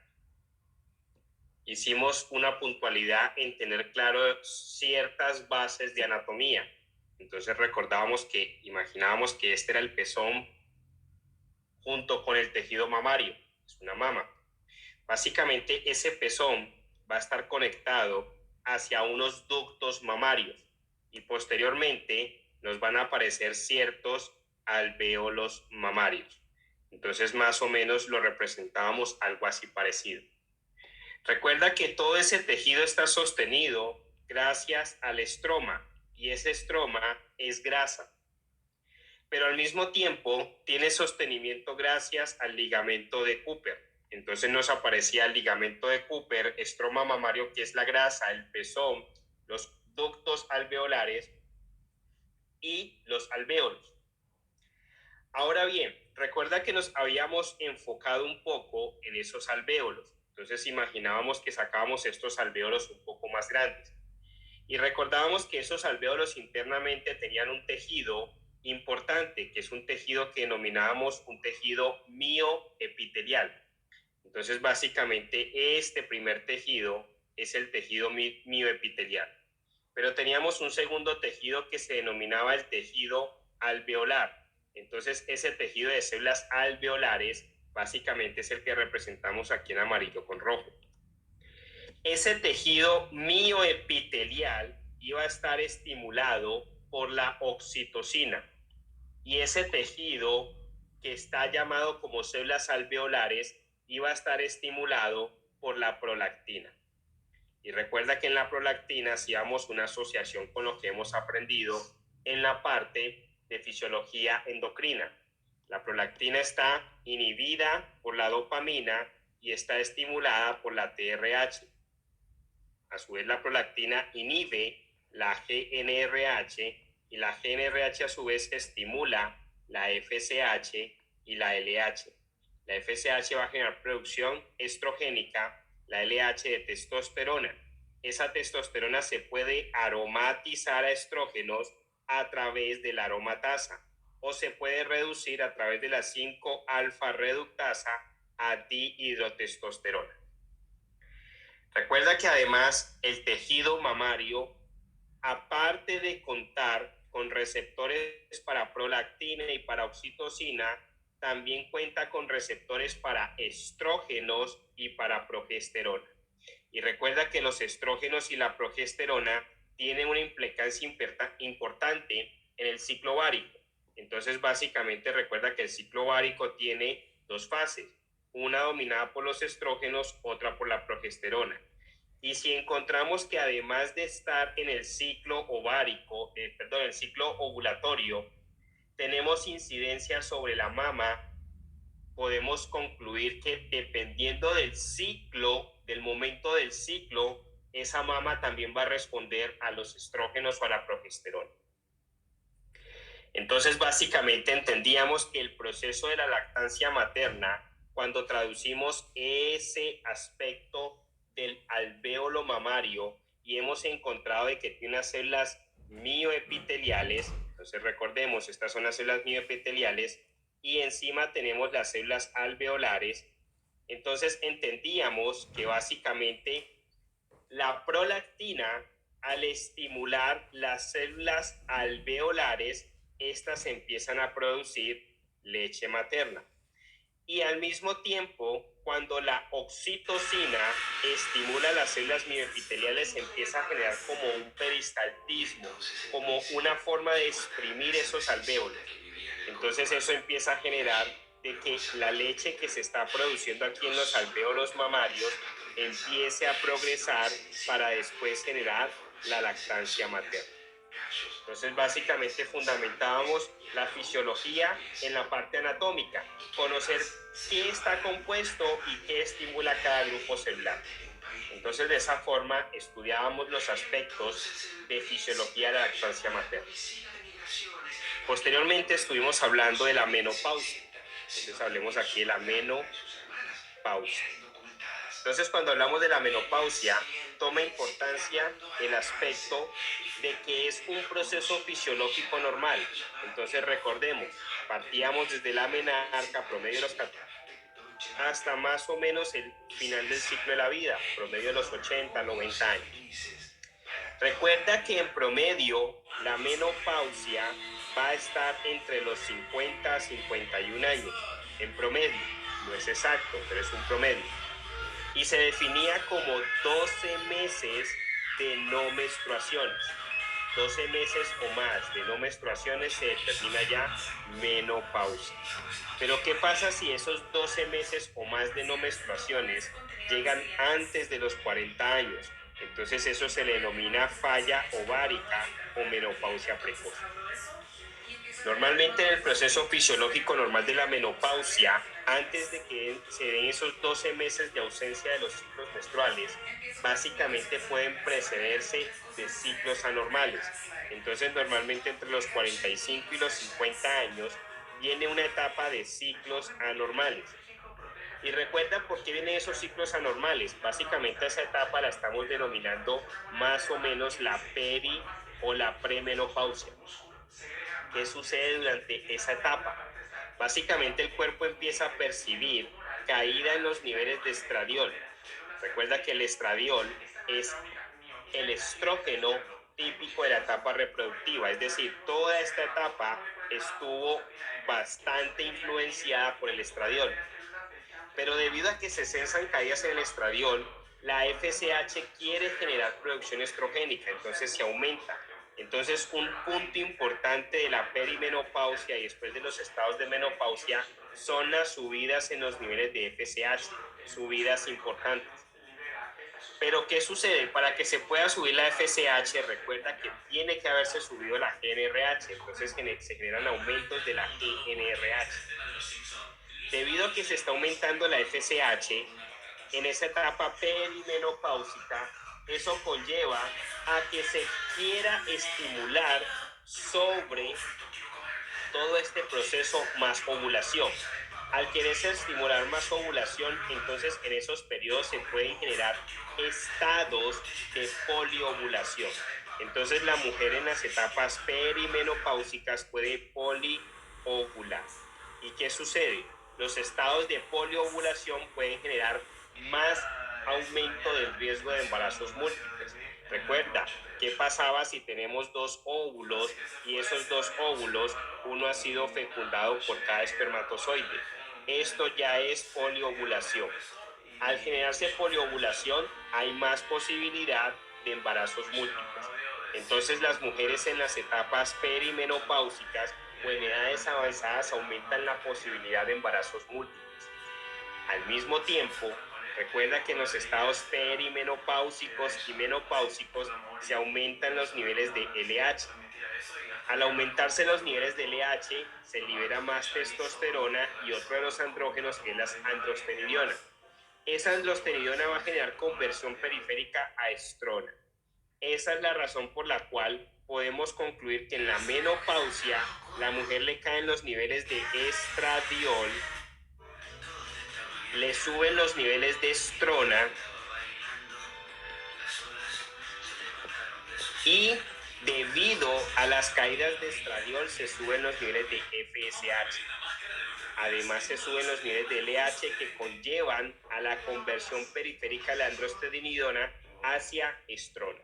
hicimos una puntualidad en tener claro ciertas bases de anatomía. Entonces recordábamos que imaginábamos que este era el pezón junto con el tejido mamario, es una mama. Básicamente ese pezón va a estar conectado hacia unos ductos mamarios y posteriormente nos van a aparecer ciertos alvéolos mamarios. Entonces más o menos lo representábamos algo así parecido. Recuerda que todo ese tejido está sostenido gracias al estroma y ese estroma es grasa. Pero al mismo tiempo tiene sostenimiento gracias al ligamento de Cooper. Entonces nos aparecía el ligamento de Cooper, estroma mamario, que es la grasa, el pezón, los ductos alveolares y los alvéolos. Ahora bien, recuerda que nos habíamos enfocado un poco en esos alvéolos. Entonces imaginábamos que sacábamos estos alvéolos un poco más grandes. Y recordábamos que esos alvéolos internamente tenían un tejido importante, que es un tejido que denominábamos un tejido mioepitelial. Entonces, básicamente, este primer tejido es el tejido mioepitelial. Pero teníamos un segundo tejido que se denominaba el tejido alveolar. Entonces, ese tejido de células alveolares básicamente es el que representamos aquí en amarillo con rojo. Ese tejido mioepitelial iba a estar estimulado por la oxitocina y ese tejido que está llamado como células alveolares iba a estar estimulado por la prolactina. Y recuerda que en la prolactina hacíamos una asociación con lo que hemos aprendido en la parte de fisiología endocrina. La prolactina está inhibida por la dopamina y está estimulada por la TRH. A su vez, la prolactina inhibe la GnRH y la GnRH a su vez estimula la FSH y la LH. La FSH va a generar producción estrogénica, la LH de testosterona. Esa testosterona se puede aromatizar a estrógenos a través de la aromatasa o se puede reducir a través de la 5-alfa reductasa a dihidrotestosterona. Recuerda que además el tejido mamario, aparte de contar con receptores para prolactina y para oxitocina, también cuenta con receptores para estrógenos y para progesterona. Y recuerda que los estrógenos y la progesterona tienen una implicancia importante en el ciclo ovárico. Entonces, básicamente recuerda que el ciclo ovárico tiene dos fases, una dominada por los estrógenos, otra por la progesterona. Y si encontramos que además de estar en el ciclo ovárico, el ciclo ovulatorio, tenemos incidencia sobre la mama, podemos concluir que dependiendo del ciclo, del momento del ciclo, esa mama también va a responder a los estrógenos o a la progesterona. Entonces, básicamente entendíamos que el proceso de la lactancia materna, cuando traducimos ese aspecto del alvéolo mamario y hemos encontrado de que tiene unas células mioepiteliales, entonces recordemos, estas son las células mioepiteliales y encima tenemos las células alveolares, entonces entendíamos que básicamente la prolactina, al estimular las células alveolares, estas empiezan a producir leche materna. Y al mismo tiempo, cuando la oxitocina estimula las células mioepiteliales, empieza a generar como un peristaltismo, como una forma de exprimir esos alvéolos. Entonces eso empieza a generar de que la leche que se está produciendo aquí en los alvéolos mamarios empiece a progresar para después generar la lactancia materna. Entonces, básicamente fundamentábamos la fisiología en la parte anatómica, conocer qué está compuesto y qué estimula cada grupo celular. Entonces, de esa forma, estudiábamos los aspectos de fisiología de la lactancia materna. Posteriormente, estuvimos hablando de la menopausia. Entonces, hablemos aquí de la menopausia. Entonces, cuando hablamos de la menopausia, toma importancia el aspecto de que es un proceso fisiológico normal. Entonces, recordemos, partíamos desde la menarca, promedio de los 14, hasta más o menos el final del ciclo de la vida, promedio de los 80, 90 años. Recuerda que en promedio la menopausia va a estar entre los 50 a 51 años, en promedio, no es exacto, pero es un promedio. Y se definía como 12 meses de no menstruaciones. 12 meses o más de no menstruaciones se determina ya menopausia. Pero ¿qué pasa si esos 12 meses o más de no menstruaciones llegan antes de los 40 años? Entonces eso se le denomina falla ovárica o menopausia precoz. Normalmente en el proceso fisiológico normal de la menopausia, antes de que se den esos 12 meses de ausencia de los ciclos menstruales, básicamente pueden precederse de ciclos anormales. Entonces normalmente entre los 45 y los 50 años viene una etapa de ciclos anormales. Y recuerda por qué vienen esos ciclos anormales. Básicamente esa etapa la estamos denominando más o menos la peri o la premenopausia. ¿Qué sucede durante esa etapa? Básicamente el cuerpo empieza a percibir caída en los niveles de estradiol. Recuerda que el estradiol es el estrógeno típico de la etapa reproductiva, es decir, toda esta etapa estuvo bastante influenciada por el estradiol. Pero debido a que se censan caídas en el estradiol, la FSH quiere generar producción estrogénica, entonces se aumenta. Entonces, un punto importante de la perimenopausia y después de los estados de menopausia son las subidas en los niveles de FSH, subidas importantes. Pero, ¿qué sucede? Para que se pueda subir la FSH, recuerda que tiene que haberse subido la GnRH, entonces se generan aumentos de la GnRH. Debido a que se está aumentando la FSH, en esa etapa perimenopáusica, eso conlleva a que se quiera estimular sobre todo este proceso más ovulación. Al quererse estimular más ovulación, entonces en esos periodos se pueden generar estados de poliovulación. Entonces la mujer en las etapas perimenopáusicas puede poliovular. ¿Y qué sucede? Los estados de poliovulación pueden generar más aumento del riesgo de embarazos múltiples. Recuerda, ¿qué pasaba si tenemos dos óvulos y esos dos óvulos, uno ha sido fecundado por cada espermatozoide? Esto ya es poliovulación. Al generarse poliovulación, hay más posibilidad de embarazos múltiples. Entonces, las mujeres en las etapas perimenopáusicas o en edades avanzadas aumentan la posibilidad de embarazos múltiples. Al mismo tiempo, recuerda que en los estados perimenopáusicos y menopáusicos se aumentan los niveles de LH. Al aumentarse los niveles de LH, se libera más testosterona y otro de los andrógenos que es la androstenediona. Esa androstenediona va a generar conversión periférica a estrona. Esa es la razón por la cual podemos concluir que en la menopausia la mujer le caen los niveles de estradiol, le suben los niveles de estrona y debido a las caídas de estradiol se suben los niveles de FSH. Además se suben los niveles de LH que conllevan a la conversión periférica de la androstenediona hacia estrona.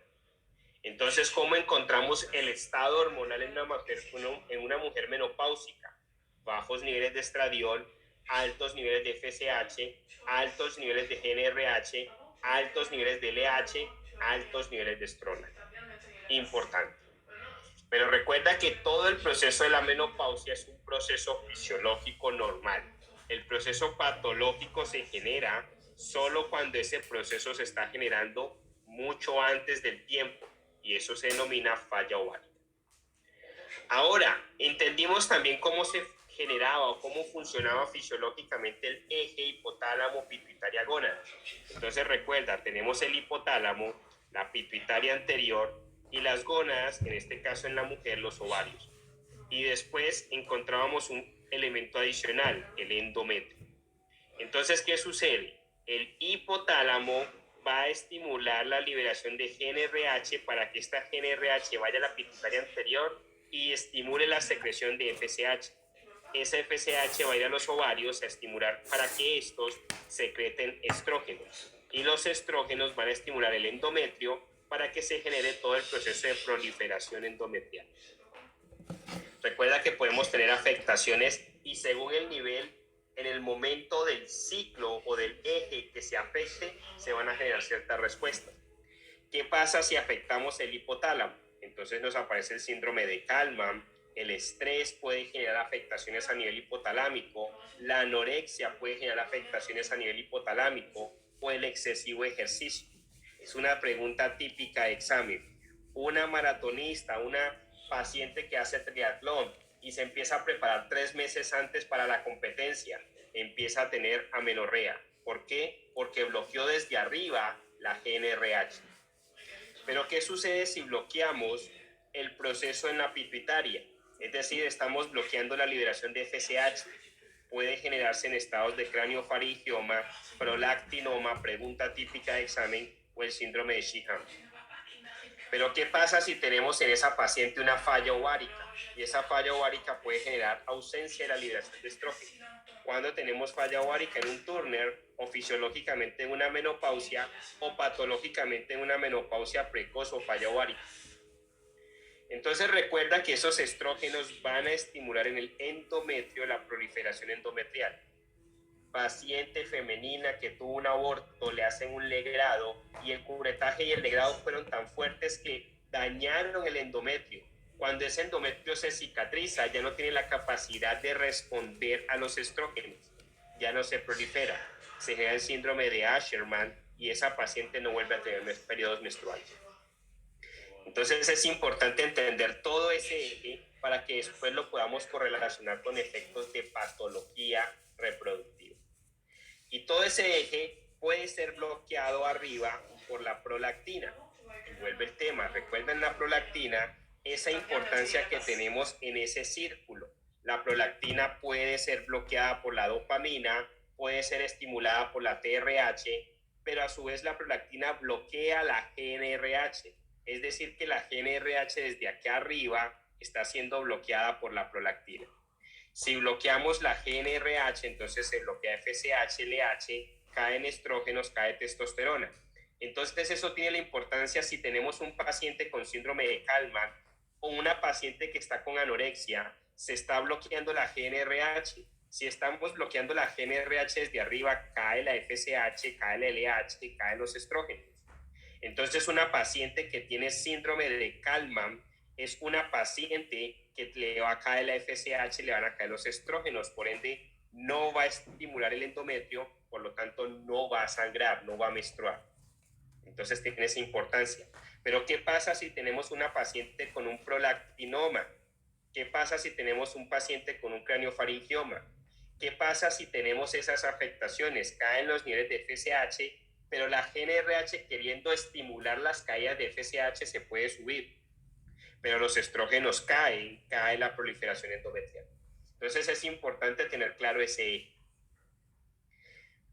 Entonces, ¿cómo encontramos el estado hormonal en una mujer menopáusica? Bajos niveles de estradiol, altos niveles de FSH, altos niveles de GnRH, altos niveles de LH, altos niveles de estrona. Importante. Pero recuerda que todo el proceso de la menopausia es un proceso fisiológico normal. El proceso patológico se genera solo cuando ese proceso se está generando mucho antes del tiempo, y eso se denomina falla ovárica. Ahora, entendimos también cómo se generaba o cómo funcionaba fisiológicamente el eje hipotálamo pituitaria gónada. Entonces recuerda, tenemos el hipotálamo, la pituitaria anterior y las gónadas, en este caso en la mujer, los ovarios. Y después encontrábamos un elemento adicional, el endometrio. Entonces, ¿qué sucede? El hipotálamo va a estimular la liberación de GnRH para que esta GnRH vaya a la pituitaria anterior y estimule la secreción de FSH. Esa FSH va a ir a los ovarios a estimular para que estos secreten estrógenos. Y los estrógenos van a estimular el endometrio para que se genere todo el proceso de proliferación endometrial. Recuerda que podemos tener afectaciones y según el nivel, en el momento del ciclo o del eje que se afecte, se van a generar ciertas respuestas. ¿Qué pasa si afectamos el hipotálamo? Entonces nos aparece el síndrome de Kallmann, el estrés puede generar afectaciones a nivel hipotalámico, la anorexia puede generar afectaciones a nivel hipotalámico o el excesivo ejercicio. Es una pregunta típica de examen. Una maratonista, una paciente que hace triatlón y se empieza a preparar 3 meses antes para la competencia, empieza a tener amenorrea. ¿Por qué? Porque bloqueó desde arriba la GnRH. Pero ¿qué sucede si bloqueamos el proceso en la pituitaria? Es decir, estamos bloqueando la liberación de FSH. Puede generarse en estados de craniofaringioma, prolactinoma, pregunta típica de examen, o el síndrome de Sheehan. Pero ¿qué pasa si tenemos en esa paciente una falla ovárica? Y esa falla ovárica puede generar ausencia de la liberación de estrógeno. Cuando tenemos falla ovárica en un Turner, o fisiológicamente en una menopausia, o patológicamente en una menopausia precoz o falla ovárica. Entonces recuerda que esos estrógenos van a estimular en el endometrio la proliferación endometrial. Paciente femenina que tuvo un aborto, le hacen un legrado y el curetaje y el legrado fueron tan fuertes que dañaron el endometrio. Cuando ese endometrio se cicatriza, ya no tiene la capacidad de responder a los estrógenos, ya no se prolifera, se genera el síndrome de Asherman y esa paciente no vuelve a tener periodos menstruales. Entonces es importante entender todo ese eje para que después lo podamos correlacionar con efectos de patología reproductiva. Y todo ese eje puede ser bloqueado arriba por la prolactina. Y vuelve el tema, recuerden la prolactina, esa importancia que tenemos en ese círculo. La prolactina puede ser bloqueada por la dopamina, puede ser estimulada por la TRH, pero a su vez la prolactina bloquea la GnRH. Es decir, que la GnRH desde aquí arriba está siendo bloqueada por la prolactina. Si bloqueamos la GnRH, entonces se bloquea FSH, LH, caen estrógenos, cae testosterona. Entonces eso tiene la importancia si tenemos un paciente con síndrome de Kallmann o una paciente que está con anorexia, se está bloqueando la GnRH. Si estamos bloqueando la GnRH desde arriba, cae la FSH, cae la LH, caen los estrógenos. Entonces una paciente que tiene síndrome de Kallmann es una paciente que le va a caer la FSH, le van a caer los estrógenos, por ende no va a estimular el endometrio, por lo tanto no va a sangrar, no va a menstruar. Entonces tiene esa importancia. Pero ¿qué pasa si tenemos una paciente con un prolactinoma? ¿Qué pasa si tenemos un paciente con un craniofaringioma? ¿Qué pasa si tenemos esas afectaciones? Caen los niveles de FSH, pero la GnRH queriendo estimular las caídas de FSH se puede subir, pero los estrógenos caen, cae la proliferación endometrial. Entonces es importante tener claro ese eje.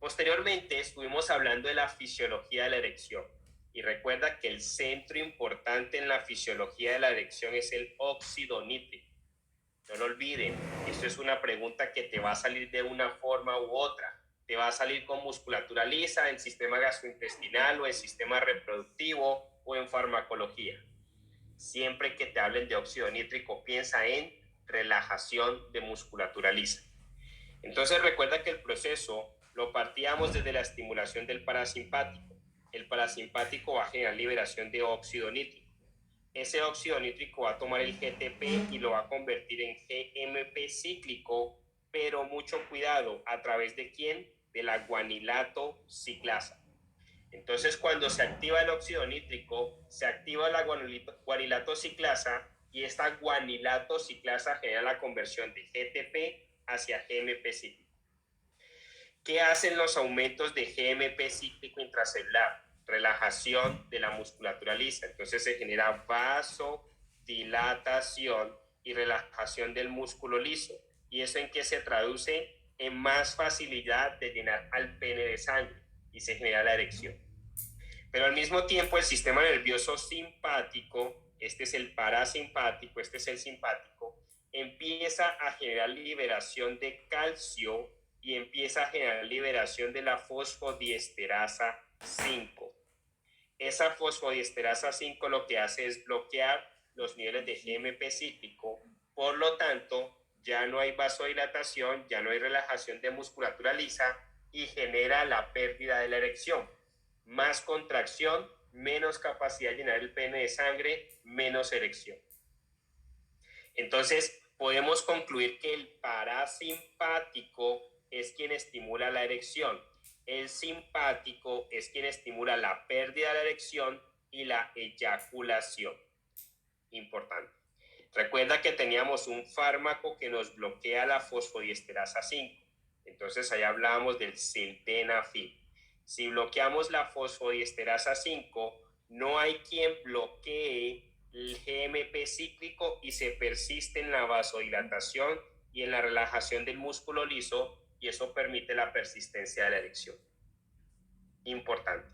Posteriormente estuvimos hablando de la fisiología de la erección y recuerda que el centro importante en la fisiología de la erección es el óxido nítrico. No lo olviden, esto es una pregunta que te va a salir de una forma u otra. Te va a salir con musculatura lisa, en sistema gastrointestinal o en sistema reproductivo o en farmacología. Siempre que te hablen de óxido nítrico, piensa en relajación de musculatura lisa. Entonces recuerda que el proceso lo partíamos desde la estimulación del parasimpático. El parasimpático va a generar liberación de óxido nítrico. Ese óxido nítrico va a tomar el GTP y lo va a convertir en GMP cíclico, pero mucho cuidado, ¿a través de quién? De la guanilato ciclasa. Entonces, cuando se activa el óxido nítrico, se activa la guanilato ciclasa y esta guanilato ciclasa genera la conversión de GTP hacia GMP cíclico. ¿Qué hacen los aumentos de GMP cíclico intracelular? Relajación de la musculatura lisa. Entonces se genera vasodilatación y relajación del músculo liso. ¿Y eso en qué se traduce? En más facilidad de llenar al pene de sangre y se genera la erección. Pero al mismo tiempo el sistema nervioso simpático, este es el parasimpático, este es el simpático, empieza a generar liberación de calcio y empieza a generar liberación de la fosfodiesterasa 5. Esa fosfodiesterasa 5 lo que hace es bloquear los niveles de GMP cíclico, por lo tanto ya no hay vasodilatación, ya no hay relajación de musculatura lisa y genera la pérdida de la erección. Más contracción, menos capacidad de llenar el pene de sangre, menos erección. Entonces, podemos concluir que el parasimpático es quien estimula la erección. El simpático es quien estimula la pérdida de la erección y la eyaculación. Importante. Recuerda que teníamos un fármaco que nos bloquea la fosfodiesterasa 5. Entonces, ahí hablábamos del sildenafil. Si bloqueamos la fosfodiesterasa 5, no hay quien bloquee el GMP cíclico y se persiste en la vasodilatación y en la relajación del músculo liso, y eso permite la persistencia de la erección. Importante.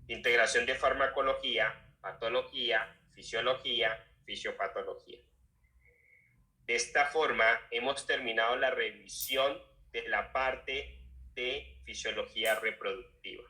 Integración de farmacología, patología, fisiología, fisiopatología. De esta forma hemos terminado la revisión de la parte de fisiología reproductiva.